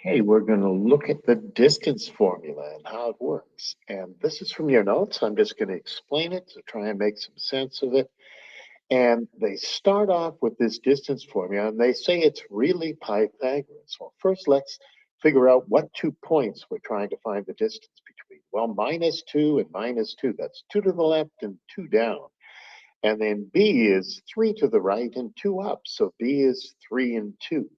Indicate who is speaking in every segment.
Speaker 1: Okay, we're going to look at the distance formula and how it works. And this is from your notes. I'm just going to explain it to try and make some sense of it. And they start off with this distance formula and they say it's really Pythagoras. Well, first let's figure out what 2 points we're trying to find the distance between. Well, -2 and -2, that's 2 to the left and 2 down. And then B is 3 to the right and 2 up. So B is 3 and 2.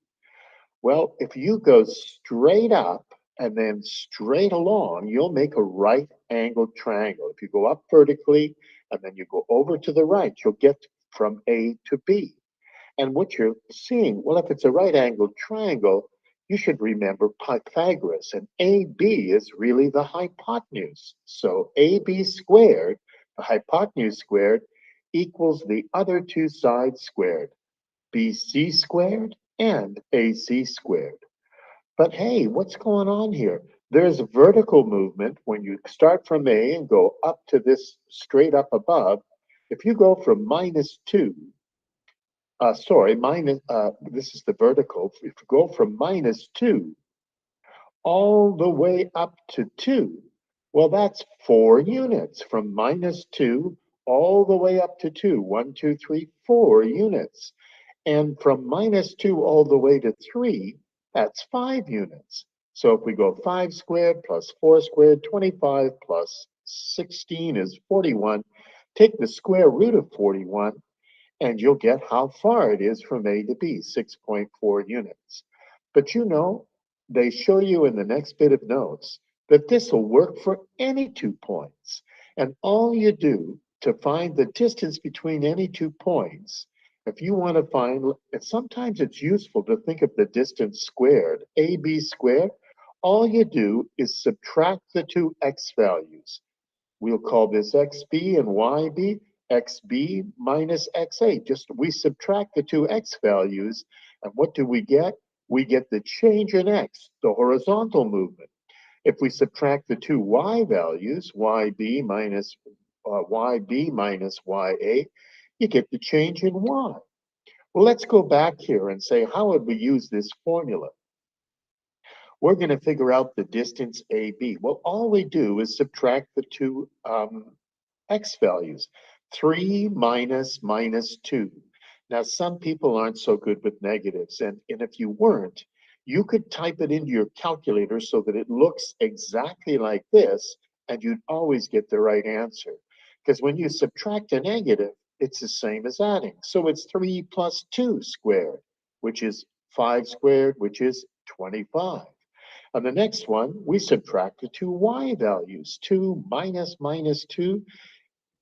Speaker 1: Well, if you go straight up and then straight along, you'll make a right angled triangle. If you go up vertically and then you go over to the right, you'll get from A to B. And what you're seeing, well, if it's a right angled triangle, you should remember Pythagoras, and AB is really the hypotenuse. So AB squared, the hypotenuse squared, equals the other two sides squared. BC squared and AC squared. But hey, what's going on here? There's vertical movement when you start from A and go up to this straight up above. If you go from -2, this is the vertical. If you go from -2 all the way up to 2, well, that's 4 units from -2 all the way up to 2. 1, 2, 3, 4 units. And from -2 all the way to 3, that's 5 units. So if we go 5 squared plus 4 squared, 25 plus 16 is 41. Take the square root of 41, and you'll get how far it is from A to B, 6.4 units. But you know, they show you in the next bit of notes that this will work for any 2 points. And all you do to find the distance between any 2 points, if you want to find, and sometimes it's useful to think of the distance squared, AB squared, all you do is subtract the two x values. We'll call this xb and yb, xb minus xa. Just we subtract the two x values, and what do we get? We get the change in x, the horizontal movement. If we subtract the two y values, yb minus ya, you get the change in y. Well, let's go back here and say, how would we use this formula? We're going to figure out the distance AB. Well, all we do is subtract the two x values, 3 minus -2. Now, some people aren't so good with negatives, and if you weren't, you could type it into your calculator so that it looks exactly like this, and you'd always get the right answer. Because when you subtract a negative, it's the same as adding. So it's 3 plus 2 squared, which is 5 squared, which is 25. On the next one, we subtract the two y values. 2 minus -2,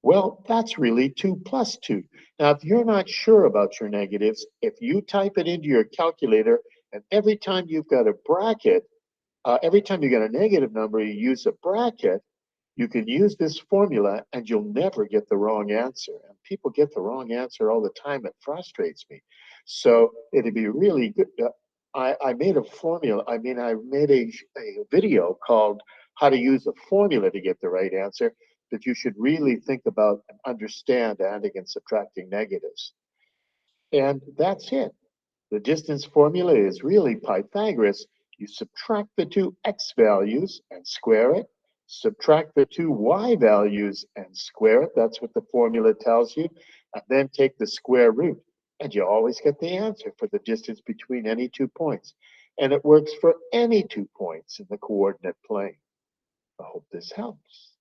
Speaker 1: well, that's really 2 plus 2. Now, if you're not sure about your negatives, if you type it into your calculator, and every time you've got a bracket, every time you get a negative number, you use a bracket, you can use this formula and you'll never get the wrong answer. And people get the wrong answer all the time. It frustrates me. So it'd be really good. I made a formula. I made a video called How to Use a Formula to Get the Right Answer, that you should really think about and understand adding and subtracting negatives. And that's it. The distance formula is really Pythagoras. You subtract the two x values and square it, subtract the two y values and square it. That's what the formula tells you. And then take the square root, and you always get the answer for the distance between any 2 points. And it works for any 2 points in the coordinate plane. I hope this helps.